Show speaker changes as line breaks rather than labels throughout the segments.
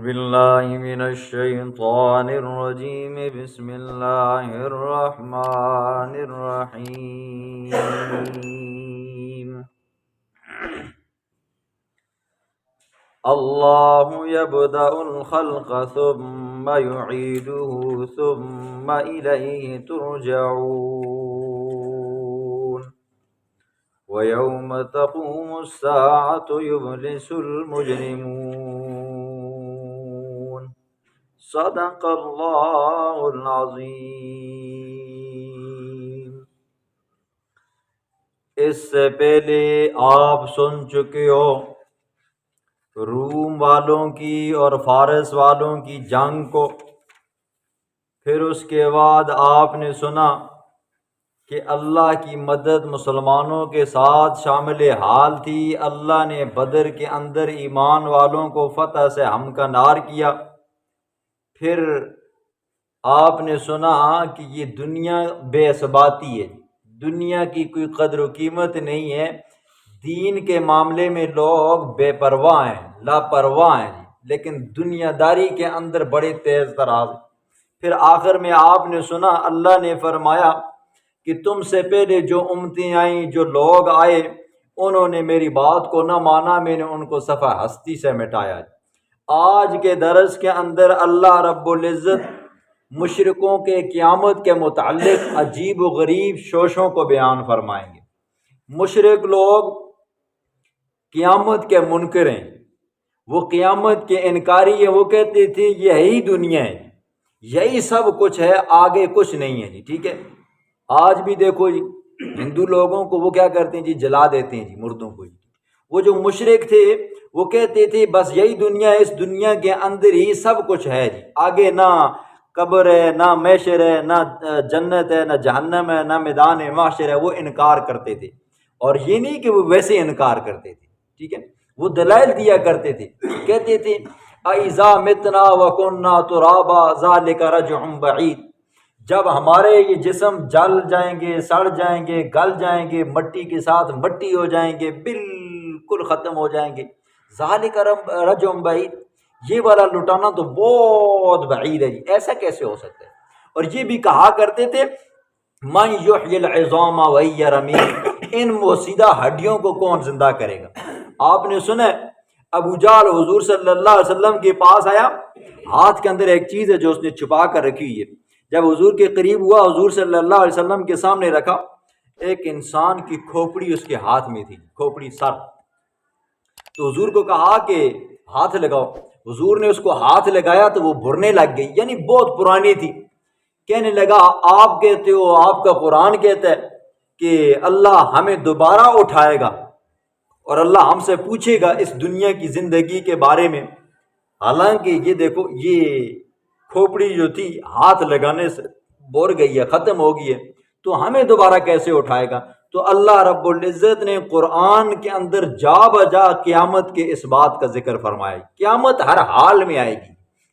بالله من الشيطان الرجيم بسم الله الرحمن الرحيم الله يبدأ الخلق ثم يعيده ثم إليه ترجعون ويوم تقوم الساعة يبلس المجرمون صدق اللہ العظیم۔ اس سے پہلے آپ سن چکے ہو روم والوں کی اور فارس والوں کی جنگ کو، پھر اس کے بعد آپ نے سنا کہ اللہ کی مدد مسلمانوں کے ساتھ شامل حال تھی۔ اللہ نے بدر کے اندر ایمان والوں کو فتح سے ہمکنار کیا۔ پھر آپ نے سنا کہ یہ دنیا بے ثباتی ہے، دنیا کی کوئی قدر و قیمت نہیں ہے، دین کے معاملے میں لوگ بے پرواہ ہیں، لاپرواہ ہیں، لیکن دنیا داری کے اندر بڑے تیز تراز۔ پھر آخر میں آپ نے سنا اللہ نے فرمایا کہ تم سے پہلے جو امتیں آئیں، جو لوگ آئے، انہوں نے میری بات کو نہ مانا، میں نے ان کو صفحہ ہستی سے مٹایا۔ آج کے درس کے اندر اللہ رب العزت مشرکوں کے قیامت کے متعلق عجیب و غریب شوشوں کو بیان فرمائیں گے۔ مشرک لوگ قیامت کے منکر ہیں، وہ قیامت کے انکاری ہیں، وہ کہتے تھے یہی دنیا ہے، یہی سب کچھ ہے، آگے کچھ نہیں ہے جی۔ ٹھیک ہے، آج بھی دیکھو جی ہندو لوگوں کو وہ کیا کرتے ہیں جی، جلا دیتے ہیں جی مردوں کو جی۔ وہ جو مشرک تھے وہ کہتے تھے بس یہی دنیا ہے، اس دنیا کے اندر ہی سب کچھ ہے جی، آگے نہ قبر ہے، نہ محشر ہے، نہ جنت ہے، نہ جہنم ہے، نہ میدان محشر ہے۔ وہ انکار کرتے تھے، اور یہ نہیں کہ وہ ویسے انکار کرتے تھے، ٹھیک ہے، وہ دلائل دیا کرتے تھے، کہتے تھے اَإِذَا مِتْنَا وَكُنَّا تُرَابًا ذَلِكَ رَجْعٌ بَعِيدٌ، جب ہمارے یہ جسم جل جائیں گے، سڑ جائیں گے، گل جائیں گے، مٹی کے ساتھ مٹی ہو جائیں گے، بالکل ختم ہو جائیں گے، ذَلِكَ رَجْعٌ بَعِيدٌ، یہ والا لٹانا تو بہت بعید ہے جی، ایسا کیسے ہو سکتا ہے؟ اور یہ بھی کہا کرتے تھے مَن يُحْيِي الْعِظَامَ وَهِيَ رَمِيمٌ، ان موسیدہ ہڈیوں کو کون زندہ کرے گا؟ آپ نے سنا ابو جہل حضور صلی اللہ علیہ وسلم کے پاس آیا، ہاتھ کے اندر ایک چیز ہے جو اس نے چھپا کر رکھی ہوئی ہے۔ جب حضور کے قریب ہوا، حضور صلی اللہ علیہ وسلم کے سامنے رکھا، ایک انسان کی کھوپڑی اس کے ہاتھ میں تھی، کھوپڑی سر۔ تو حضور کو کہا کہ ہاتھ لگاؤ، حضور نے اس کو ہاتھ لگایا تو وہ بھرنے لگ گئی، یعنی بہت پرانی تھی۔ کہنے لگا آپ کہتے ہو، آپ کا قرآن کہتا ہے کہ اللہ ہمیں دوبارہ اٹھائے گا اور اللہ ہم سے پوچھے گا اس دنیا کی زندگی کے بارے میں، حالانکہ یہ دیکھو یہ کھوپڑی جو تھی ہاتھ لگانے سے بور گئی ہے، ختم ہو گئی ہے، تو ہمیں دوبارہ کیسے اٹھائے گا؟ تو اللہ رب العزت نے قرآن کے اندر جا بجا قیامت کے اس بات کا ذکر فرمایا، قیامت ہر حال میں آئے گی،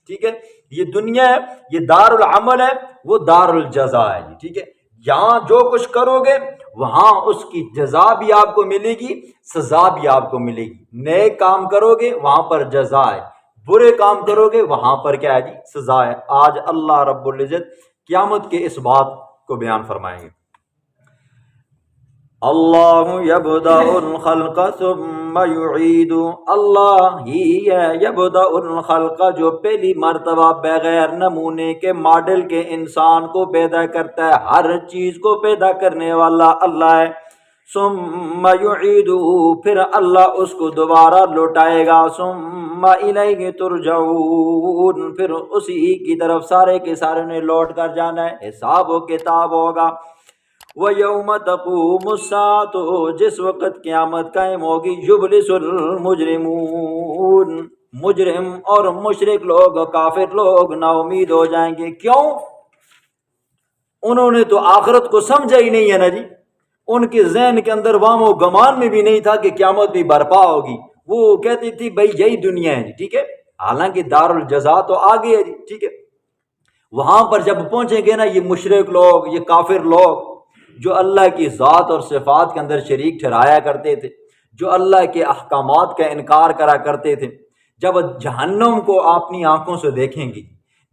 ٹھیک ہے، یہ دنیا ہے، یہ دار العمل ہے، وہ دار الجزا ہے جی، ٹھیک ہے، یہاں جو کچھ کرو گے وہاں اس کی جزا بھی آپ کو ملے گی، سزا بھی آپ کو ملے گی۔ نیک کام کرو گے وہاں پر جزا ہے، برے کام کرو گے وہاں پر کیا ہے جی، سزا ہے۔ آج اللہ رب العزت قیامت کے اس بات کو بیان فرمائیں گے۔ اللہ یبدأ الخلق ثم یعید، اللہ ہی ہے یبدأ الخلق جو پہلی مرتبہ بغیر نمونے کے ماڈل کے انسان کو پیدا کرتا ہے، ہر چیز کو پیدا کرنے والا اللہ ہے۔ ثم یعید، پھر اللہ اس کو دوبارہ لوٹائے گا۔ ثم الیہ ترجعون، پھر اسی کی طرف سارے کے سارے نے لوٹ کر جانا ہے، حساب و کتاب ہوگا۔ وَيَوْمَ تَقُومُ السَّاعَةُ، جس وقت قیامت قائم ہوگی، يُبْلِسُ الْمُجْرِمُونَ، مجرم اور مشرک لوگ، کافر لوگ نا امید ہو جائیں گے۔ کیوں؟ انہوں نے تو آخرت کو سمجھا ہی نہیں ہے نا جی، ان کے ذہن کے اندر وام و گمان میں بھی نہیں تھا کہ قیامت بھی برپا ہوگی۔ وہ کہتی تھی بھائی یہی دنیا ہے جی، ٹھیک ہے، حالانکہ دار الجزا تو آگے ہے جی، ٹھیک ہے۔ وہاں پر جب پہنچیں گے نا یہ مشرک لوگ، یہ کافر لوگ جو اللہ کی ذات اور صفات کے اندر شریک ٹھہرایا کرتے تھے، جو اللہ کے احکامات کا انکار کرا کرتے تھے، جب جہنم کو اپنی آنکھوں سے دیکھیں گی،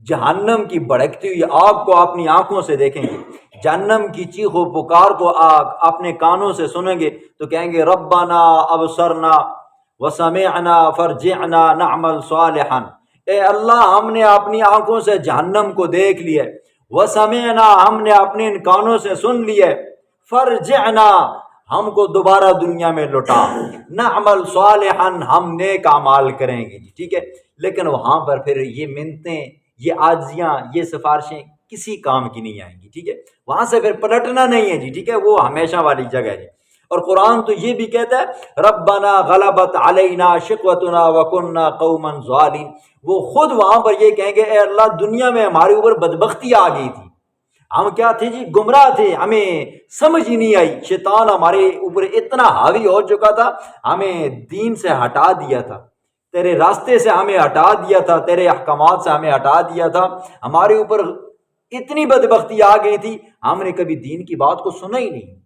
جہنم کی بھڑکتی ہوئی آگ کو اپنی آنکھوں سے دیکھیں گے، جہنم کی چیخ و پکار کو اپنے کانوں سے سنیں گے، تو کہیں گے ربنا ابصرنا وسمعنا فرجعنا نعمل صالحا، اے اللہ ہم نے اپنی آنکھوں سے جہنم کو دیکھ لیا، وسمعنا ہم نے اپنے ان کانوں سے سن لیا، فرجعنا ہم کو دوبارہ دنیا میں لوٹا، نعمل صالحا ہم نیک اعمال کریں گے جی، ٹھیک ہے۔ لیکن وہاں پر پھر یہ منتیں، یہ عاجزیاں، یہ سفارشیں کسی کام کی نہیں آئیں گی، ٹھیک ہے۔ وہاں سے پھر پلٹنا نہیں ہے جی، ٹھیک ہے، وہ ہمیشہ والی جگہ ہے جی۔ اور قرآن تو یہ بھی کہتا ہے ربنا غلبت علینا شقوتنا وکننا قوما ظالمین، وہ خود وہاں پر یہ کہیں گے اے اللہ دنیا میں ہمارے اوپر بدبختی آ گئی تھی، ہم کیا تھے جی، گمراہ تھے، ہمیں سمجھ ہی نہیں آئی، شیطان ہمارے اوپر اتنا حاوی ہو چکا تھا، ہمیں دین سے ہٹا دیا تھا، تیرے راستے سے ہمیں ہٹا دیا تھا، تیرے احکامات سے ہمیں ہٹا دیا تھا، ہمارے اوپر اتنی بدبختی آ گئی تھی، ہم نے کبھی دین کی بات کو سنا ہی نہیں۔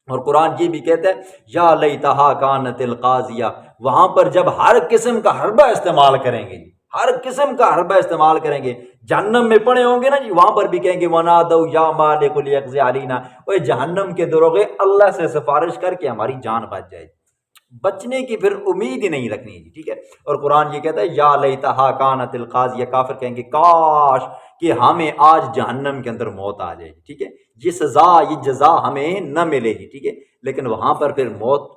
اور قرآن یہ بھی کہتا ہے یا لیتہا کانت القاضیہ، وہاں پر جب ہر قسم کا حربہ استعمال کریں گے، ہر قسم کا حربہ استعمال کریں گے، جہنم میں پڑے ہوں گے نا جی، وہاں پر بھی کہیں گے وَنَادَوْا يَا مَالِكُ لِيَقْضِ عَلَيْنَا، اوے جہنم کے دروغے اللہ سے سفارش کر کے ہماری جان بچ جائے، بچنے کی پھر امید ہی نہیں رکھنی جی، ٹھیک ہے۔ اور قرآن یہ کہتا ہے یا لیتہا کانت القاضیہ، کافر کہیں گے کاش کہ ہمیں آج جہنم کے اندر موت آ جائے، ٹھیک ہے، یہ سزا یہ جزا ہمیں نہ ملے گی، ٹھیک ہے۔ لیکن وہاں پر پھر موت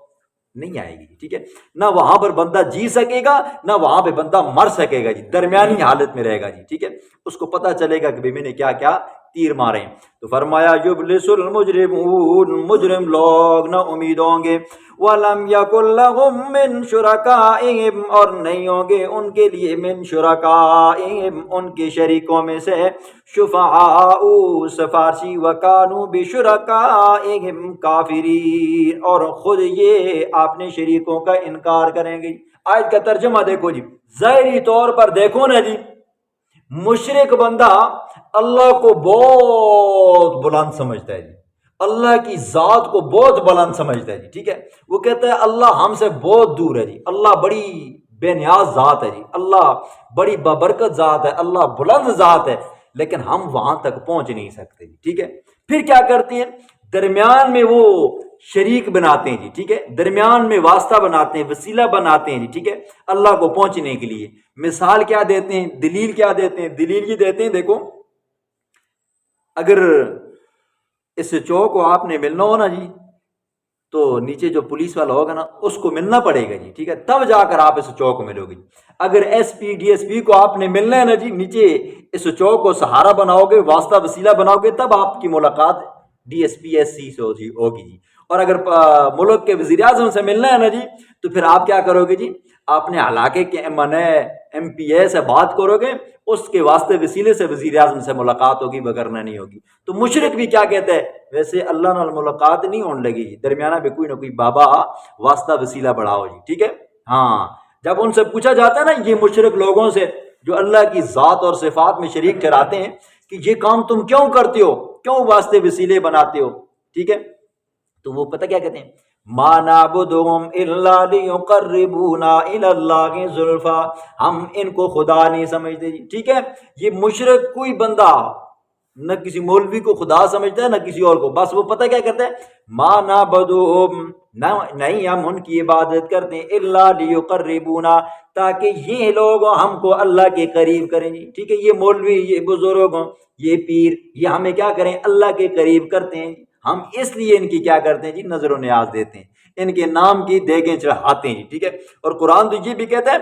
نہیں آئے گی، ٹھیک ہے، نہ وہاں پر بندہ جی سکے گا نہ وہاں پہ بندہ مر سکے گا جی، درمیانی حالت میں رہے گا جی، ٹھیک ہے۔ اس کو پتہ چلے گا کہ بھئی میں نے کیا کیا تیر مارے ہیں۔ تو فرمایا یبلس المجرمون، مجرم لوگ نہ امید ہوں گے، وَلَمْ يَكُنْ لَهُم مِّن شُرَكَائِهِمْ، اور نہیں ہوں گے ان کے لیے من شرکائہم ان کے شریکوں میں سے، شفعاء سفارشی، وَكَانُوا بِشُرَكَائِهِمْ كَافِرِينَ، اور خود یہ اپنے شریکوں کا انکار کریں گے۔ آیت کا ترجمہ دیکھو جی، ظاہری طور پر دیکھو نا جی، مشرک بندہ اللہ کو بہت بلند سمجھتا ہے جی، اللہ کی ذات کو بہت بلند سمجھتا ہے جی، ٹھیک ہے، وہ کہتا ہے اللہ ہم سے بہت دور ہے جی، اللہ بڑی بے نیاز ذات ہے جی، اللہ بڑی بابرکت ذات ہے، اللہ بلند ذات ہے، لیکن ہم وہاں تک پہنچ نہیں سکتے جی، ٹھیک ہے۔ پھر کیا کرتے ہیں، درمیان میں وہ شریک بناتے ہیں جی، ٹھیک ہے، درمیان میں واسطہ بناتے ہیں، وسیلہ بناتے ہیں جی، ٹھیک ہے، اللہ کو پہنچنے کے لیے۔ مثال کیا دیتے ہیں، دلیل کیا دیتے ہیں، دلیل یہ دیتے ہیں، دیکھو اگر اس چوک کو آپ نے ملنا ہو نا جی، تو نیچے جو پولیس والا ہوگا نا اس کو ملنا پڑے گا جی، ٹھیک ہے، تب جا کر آپ اس چوک کو ملو گے۔ اگر ایس پی ڈی ایس پی کو آپ نے ملنا ہے نا جی، نیچے اس چوک کو سہارا بناؤ گے، واسطہ وسیلہ بناؤ گے، تب آپ کی ملاقات D S P S C سے ہوگی جی۔ اور اگر ملک کے وزیر اعظم سے ملنا ہے نا جی، تو پھر آپ کیا کرو گے جی، اپنے علاقے کے ایم پی اے سے بات کرو گے، اس کے واسطے وسیلے سے وزیر اعظم سے ملاقات ہوگی، وگرنہ نہیں ہوگی۔ تو مشرک بھی کیا کہتا ہے، ویسے اللہ نال ملاقات نہیں ہونے لگی جی، درمیانہ میں کوئی نہ کوئی بابا واسطہ وسیلہ بڑھاؤ جی، ٹھیک ہے۔ ہاں جب ان سے پوچھا جاتا ہے نا یہ مشرک لوگوں سے جو اللہ کی ذات اور صفات میں شریک ٹھہراتے ہیں کہ یہ کام تم کیوں کرتے ہو، کیوں واسطے وسیلے بناتے ہو، ٹھیک ہے، تو وہ پتہ کیا کہتے ہیں، ما نعبدهم الا ليقربونا الى الله زلفا، ہم ان کو خدا نہیں سمجھتے جی، ٹھیک ہے۔ یہ مشرک کوئی بندہ نہ کسی مولوی کو خدا سمجھتا ہے نہ کسی اور کو، بس وہ پتہ کیا کرتا ہے، ما نعبدهم، نہیں ہم ان کی عبادت کرتے ہیں، الا ليقربونا، تاکہ یہ لوگ ہم کو اللہ کے قریب کریں جی، ٹھیک ہے۔ یہ مولوی، یہ بزرگ، یہ پیر، یہ ہمیں کیا کریں، اللہ کے قریب کرتے ہیں، ہم اس لیے ان کی کیا کرتے ہیں جی، نظر و نیاز دیتے ہیں، ان کے نام کی دیگیں چڑھاتے ہیں جی، ٹھیک ہے۔ اور قرآن تو یہ بھی کہتا ہے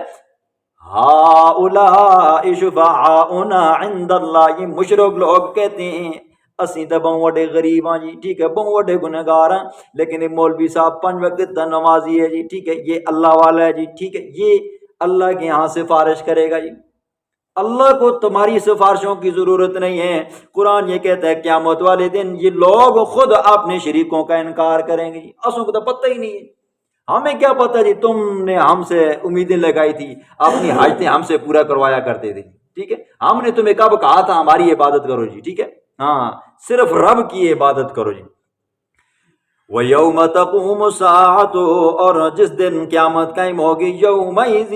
ہؤلاء شفعاؤنا عند اللہ، یہ مشرک لوگ کہتے ہیں اسی تو بہت بڑے غریب ہیں جی، ٹھیک ہے، بہت بڑے گنہگار ہیں، لیکن یہ مولوی صاحب 5 وقت کا نمازی ہے جی، ٹھیک ہے، یہ اللہ والا ہے جی، ٹھیک ہے، یہ اللہ کے یہاں سفارش کرے گا جی، اللہ کو تمہاری سفارشوں کی ضرورت نہیں ہے۔ قرآن یہ کہتا ہے قیامت والے دن یہ لوگ خود اپنے شریکوں کا انکار کریں گے جی، اسوں کو تو پتہ ہی نہیں ہے، ہمیں کیا پتہ جی، تم نے ہم سے امیدیں لگائی تھی، اپنی حاجتیں ہم سے پورا کروایا کرتے تھے، ٹھیک ہے، ہم نے تمہیں کب کہا تھا ہماری عبادت کرو جی، ٹھیک ہے، ہاں صرف رب کی عبادت کرو جی۔ وَيَوْمَ تَقُومُ السَّاعَةُ، اور جس دن قیامت قائم ہوگی، يَوْمَئِذٍ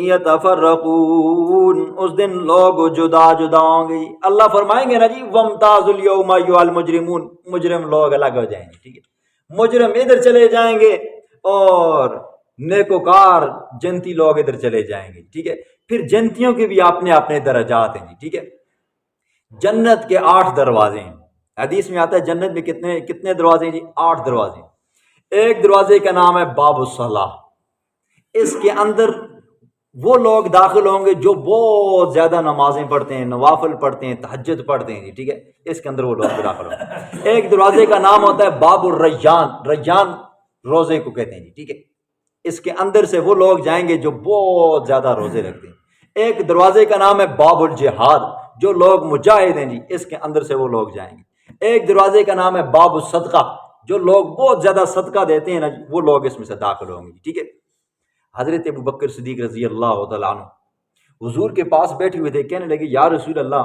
يَتَفَرَّقُونَ، اس دن لوگ جدا جدا ہوں گے۔ اللہ فرمائیں گے نا جی وَامْتَازُوا الْيَوْمَ أَيُّهَا الْمُجْرِمُونَ، مجرم لوگ الگ ہو جائیں گے، ٹھیک ہے، مجرم ادھر چلے جائیں گے اور نیکوکار جنتی لوگ ادھر چلے جائیں گے، ٹھیک ہے۔ پھر جنتیوں کے بھی اپنے اپنے درجات ہیں جی، ٹھیک ہے۔ جنت کے 8 دروازے ہیں، حدیث میں آتا ہے جنت میں کتنے دروازے ہیں جی؟ 8 دروازے۔ ایک دروازے کا نام ہے باب الصلاح، اس کے اندر وہ لوگ داخل ہوں گے جو بہت زیادہ نمازیں پڑھتے ہیں، نوافل پڑھتے ہیں، تہجد پڑھتے ہیں جی، ٹھیک ہے، اس کے اندر وہ لوگ داخل ہوں گے۔ ایک دروازے کا نام ہوتا ہے باب الریان، ریان روزے کو کہتے ہیں جی، ٹھیک ہے، اس کے اندر سے وہ لوگ جائیں گے جو بہت زیادہ روزے رکھتے ہیں۔ ایک دروازے کا نام ہے باب الجہاد، جو لوگ مجاہد ہیں جی، اس کے اندر سے وہ لوگ جائیں گے۔ ایک دروازے کا نام ہے باب الصدقہ، جو لوگ بہت زیادہ صدقہ دیتے ہیں نا جی، وہ لوگ اس میں سے داخل ہوں گے، ٹھیک ہے۔ حضرت ابوبکر صدیق رضی اللہ تعالیٰ عنہ حضور کے پاس بیٹھے ہوئے تھے، کہنے لگے یا رسول اللہ،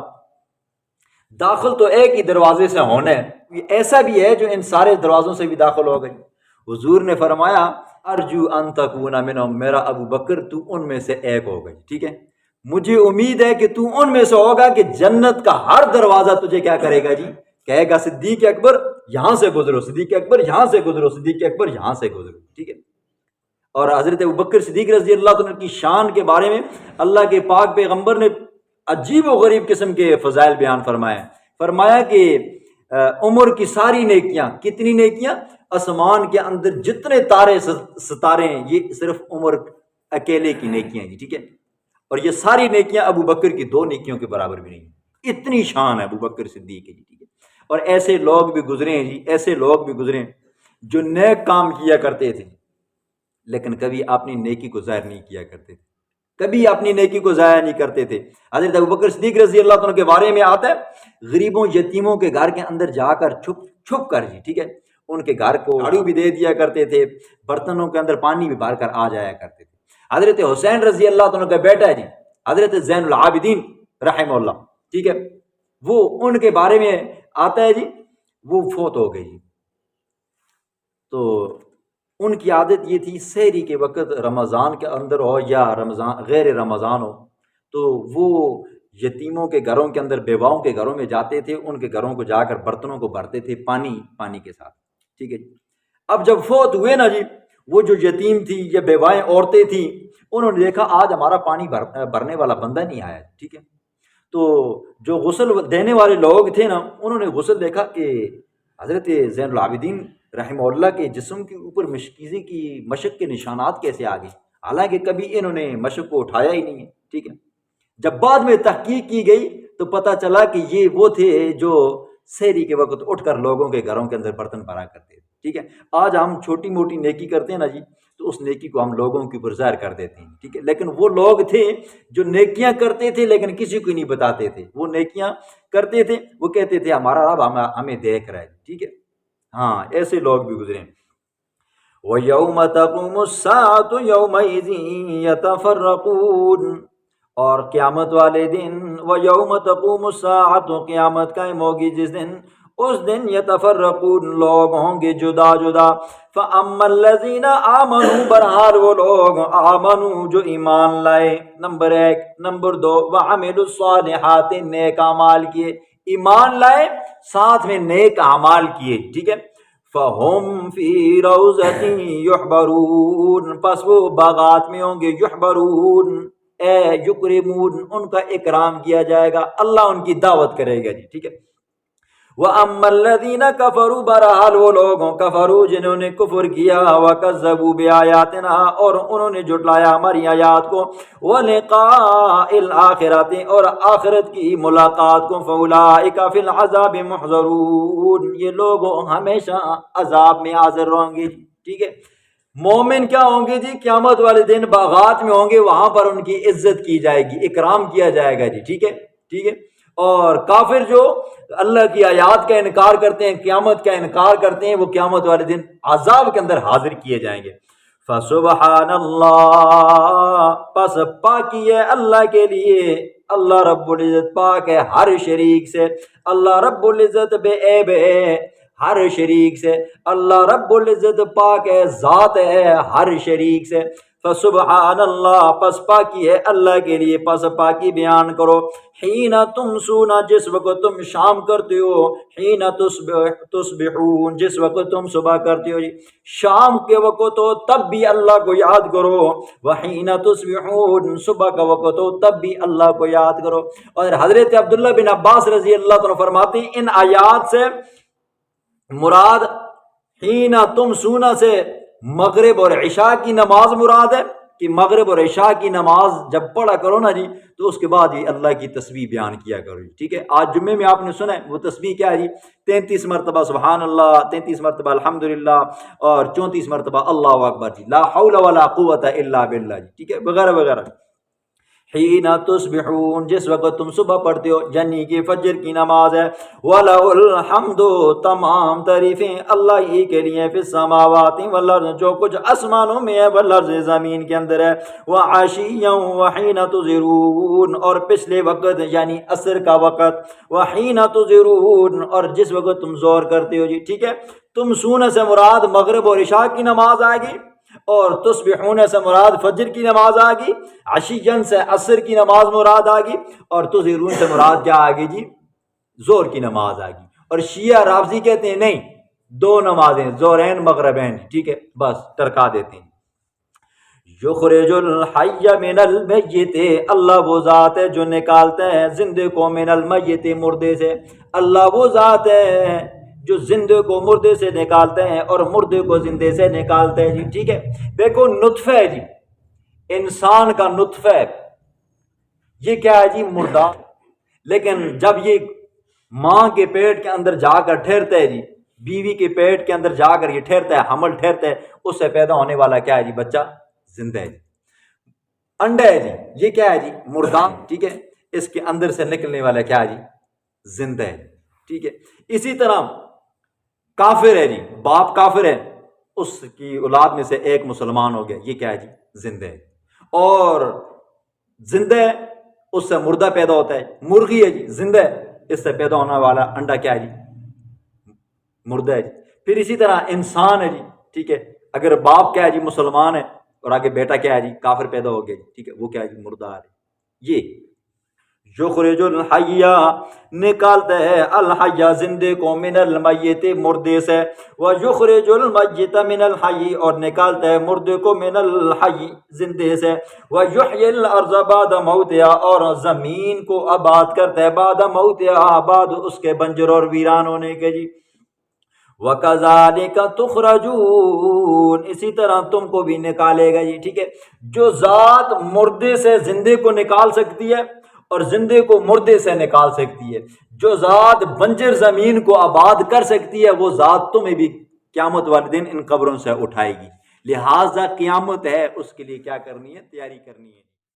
داخل تو ایک ہی دروازے سے ہونا ہے، ایسا بھی ہے جو ان سارے دروازوں سے بھی داخل ہو گئی؟ حضور نے فرمایا ارجو ان تکون منہم، میرا ابو بکر تو ان میں سے ایک ہو گئی، ٹھیک ہے، مجھے امید ہے کہ تو ان میں سے ہوگا کہ جنت کا ہر دروازہ تجھے کیا کرے گا جی، کہے گا صدیق اکبر یہاں سے گزرو، صدیق اکبر یہاں سے گزرو، صدیق اکبر یہاں سے گزرو، ٹھیک ہے۔ اور حضرت ابوبکر صدیق رضی اللہ عنہ کی شان کے بارے میں اللہ کے پاک پیغمبر نے عجیب و غریب قسم کے فضائل بیان فرمایا کہ عمر کی ساری نیکیاں، کتنی نیکیاں؟ آسمان کے اندر جتنے تارے ستارے ہیں یہ صرف عمر اکیلے کی نیکیاں ہیں جی، ٹھیک ہے، اور یہ ساری نیکیاں ابو بکر کی 2 نیکیوں کے برابر بھی نہیں، اتنی شان ہے ابو بکر صدیق کی جی، ٹھیک ہے۔ اور ایسے لوگ بھی گزرے ہیں جی، ایسے لوگ بھی گزرے ہیں جو نیک کام کیا کرتے تھے لیکن کبھی اپنی نیکی کو ظاہر نہیں کیا کرتے تھے، کبھی اپنی نیکی کو ضائع نہیں کرتے تھے۔ حضرت ابوبکر صدیق رضی اللہ عنہ کے بارے میں آتا ہے غریبوں یتیموں کے گھر کے اندر جا کر چھپ کر جی، ٹھیک ہے، ان کے گھر کو جھاڑو بھی دے دیا کرتے تھے، برتنوں کے اندر پانی بھی بھر کر آ جایا کرتے تھے۔ حضرت حسین رضی اللہ عنہ کا بیٹا ہے جی، حضرت زین العابدین رحمہ اللہ، ٹھیک ہے، وہ ان کے بارے میں آتا ہے جی، وہ فوت ہو گئی جی، تو ان کی عادت یہ تھی سحری کے وقت رمضان کے اندر ہو یا رمضان غیر رمضان ہو تو وہ یتیموں کے گھروں کے اندر، بیواؤں کے گھروں میں جاتے تھے، ان کے گھروں کو جا کر برتنوں کو بھرتے تھے پانی کے ساتھ، ٹھیک ہے۔ اب جب فوت ہوئے نا جی، وہ جو یتیم تھی یا بیوائیں عورتیں تھیں، انہوں نے دیکھا آج ہمارا پانی بھرنے والا بندہ نہیں آیا، ٹھیک ہے، تو جو غسل دینے والے لوگ تھے نا، انہوں نے غسل دیکھا کہ حضرت زین العابدین رحمہ اللہ کے جسم کے اوپر مشق کے نشانات کیسے آ گئے، حالانکہ کبھی انہوں نے مشق کو اٹھایا ہی نہیں ہے، ٹھیک ہے۔ جب بعد میں تحقیق کی گئی تو پتہ چلا کہ یہ وہ تھے جو سحری کے وقت اٹھ کر لوگوں کے گھروں کے اندر برتن بھرا کرتے تھے، ٹھیک ہے۔ آج ہم چھوٹی موٹی نیکی کرتے ہیں نا جی، تو اس نیکی کو ہم لوگوں کے اوپر ظاہر کر دیتے ہیں، ٹھیک ہے، لیکن وہ لوگ تھے جو نیکیاں کرتے تھے لیکن کسی کو نہیں بتاتے تھے، وہ نیکیاں کرتے تھے، وہ کہتے تھے ہمارا رب ہمیں دیکھ رہا ہے، ٹھیک ہے۔ ہاں، ایسے لوگ بھی گزرے ہیں۔ وَيَوْمَ تَقُومُ السَّاعَةُ يَوْمَئِذٍ يَتَفَرَّقُونَ، اور قیامت والے دن، وَيَوْمَ تَقُومُ السَّاعَةُ، قیامت قائم ہوگی جس دن، اس دن یتفرقون، لوگ ہوں گے جدا جدا۔ فَأَمَّا الَّذِينَ آمَنُوا، بہرحال وہ لوگ آمنوا جو ایمان لائے، نمبر 1، نمبر 2، وَعَمِلُوا الصَّالِحَاتِ، نیک اعمال کیے، ایمان لائے ساتھ میں نیک اعمال کیے، ٹھیک ہے۔ فَهُمْ فِي رَوْضَةٍ يُحْبَرُونَ، پس وہ باغات میں ہوں گے، یحبرون یکرمون، ان کا اکرام کیا جائے گا، اللہ ان کی دعوت کرے گا جی، ٹھیک ہے۔ وَأَمَّا الَّذِينَ كَفَرُوا، بہرحال وہ لوگوں کفروا جنہوں نے کفر کیا، وَكَذَّبُوا بِآيَاتِنَا، اور انہوں نے جھٹلایا ہماری آیات کو، وَلِقَاءِ الْآخِرَةِ، اور آخرت کی ملاقات کو، فَأُولَٰئِكَ فِي الْعَذَابِ مُحْضَرُونَ، یہ لوگ ہمیشہ عذاب میں حاضر رہیں گے، ٹھیک ہے۔ مومن کیا ہوں گے جی؟ قیامت والے دن باغات میں ہوں گے، وہاں پر ان کی عزت کی جائے گی، اکرام کیا جائے گا جی، ٹھیک ہے، ٹھیک ہے۔ اور کافر جو اللہ کی آیات کا انکار کرتے ہیں، قیامت کا انکار کرتے ہیں، وہ قیامت والے دن عذاب کے اندر حاضر کیے جائیں گے۔ فسبحان اللہ، پس پاکی ہے اللہ کے لیے، اللہ رب العزت پاک ہے ہر شریک سے، اللہ رب العزت بے عیب ہے، ہر شریک سے۔ اللہ رب العزت پاک ہے، ذات ہے ہر شریک سے۔ فسبحان اللہ، پس پاکی ہے اللہ کے لیے، پس پاکی بیان کرو۔ حین تمسون، جس وقت تم شام کرتے ہو، حین تصبحون، جس وقت تم صبح کرتے ہو، شام کے وقت ہو تب بھی اللہ کو یاد کرو، وحین تصبحون، صبح کا وقت ہو تب بھی اللہ کو یاد کرو۔ اور حضرت عبداللہ بن عباس رضی اللہ عنہ فرماتے ہیں ان آیات سے مراد حین تمسون سے مغرب اور عشاء کی نماز مراد ہے، کہ مغرب اور عشاء کی نماز جب پڑھا کرو نا جی تو اس کے بعد ہی اللہ کی تسبیح بیان کیا کرو جی، ٹھیک ہے۔ آج جمعے میں آپ نے سنا ہے وہ تسبیح کیا ہے جی؟ 33 مرتبہ سبحان اللہ، 33 مرتبہ الحمدللہ، اور 34 مرتبہ اللہ اکبر جی، لا حول ولا قوت الا باللہ جی، ٹھیک ہے، وغیرہ وغیرہ۔ حین تصبحون، جس وقت تم صبح پڑھتے ہو، یعنی کہ فجر کی نماز ہے۔ وَلَهُ الْحَمْدُ، تمام تعریفیں اللہ ہی کے لیے، فی السماوات والارض، جو کچھ آسمانوں میں ہے، والارض، زمین کے اندر ہے، وَعَشِيًّا وَحِينَ تُظْهِرُونَ، اور پچھلے وقت یعنی عصر کا وقت، وَحِينَ تُظْهِرُونَ، اور جس وقت تم زور کرتے ہو جی، ٹھیک ہے۔ تم سونے سے مراد مغرب اور عشاء کی نماز آئے گی، اور تسبحون سے مراد فجر کی نماز آ گئی، عشیًا سے عصر کی نماز مراد آ گئی، اور تظہرون سے مراد کیا آ گئی جی؟ زور کی نماز آ گئی۔ اور شیعہ رافضی کہتے ہیں نہیں، دو نمازیں، زورین مغربین، ٹھیک ہے، بس ٹرکا دیتے ہیں۔ یخرج الحی من المیت، اللہ وہ ذات ہے جو نکالتے ہیں زندے کو من المیت، مردے سے۔ اللہ وہ ذات ہے جو زندے کو مردے سے نکالتے ہیں اور مردے کو زندے سے نکالتے ہیں جی، ٹھیک ہے۔ دیکھو نطفہ ہے جی، انسان کا نطفہ ہے، یہ کیا ہے جی؟ مردہ، لیکن جب یہ ماں کے پیٹ کے اندر جا کر ٹھہرتا ہے جی، بیوی کے پیٹ کے اندر جا کر یہ ٹھہرتا ہے، حمل ٹھہرتا ہے، اس سے پیدا ہونے والا کیا ہے جی؟ بچہ زندہ ہے جی۔ انڈا ہے جی، یہ کیا ہے جی؟ مردہ، ٹھیک ہے، اس کے اندر سے نکلنے والا کیا ہے جی؟ زندہ ہے، ٹھیک ہے۔ اسی طرح کافر ہے جی، باپ کافر ہے، اس کی اولاد میں سے ایک مسلمان ہو گیا، یہ کیا ہے جی؟ زندہ ہے۔ اور زندہ ہے، اس سے مردہ پیدا ہوتا ہے۔ مرغی ہے جی، زندہ ہے، اس سے پیدا ہونے والا انڈا کیا ہے جی؟ مردہ ہے جی۔ پھر اسی طرح انسان ہے جی، ٹھیک ہے، اگر باپ کیا ہے جی؟ مسلمان ہے، اور آگے بیٹا کیا ہے جی؟ کافر پیدا ہو گیا جی، ٹھیک ہے، وہ کیا ہے جی؟ مردہ ہے۔ یہ یخرج الحی، نکالتا ہے الحی زندے کو، من المیت، مردے سے، ویخرج المیت من الحی، اور نکالتا ہے مردے کو من الحی، زندے سے، ویحیی الارض بعد موتہا، اور زمین کو آباد کرتا ہے بعد موتہا، بعد اس کے بنجر اور ویران ہونے کے جی۔ وَكَذَلِكَ تُخْرَجُونَ، اسی طرح تم کو بھی نکالے گا جی، ٹھیک ہے۔ جو ذات مردے سے زندے کو نکال سکتی ہے اور زندے کو مردے سے نکال سکتی ہے، جو ذات بنجر زمین کو آباد کر سکتی ہے، وہ ذات تمہیں بھی قیامت والے دن ان قبروں سے اٹھائے گی۔ لہٰذا قیامت ہے، اس کے لیے کیا کرنی ہے؟ تیاری کرنی ہے۔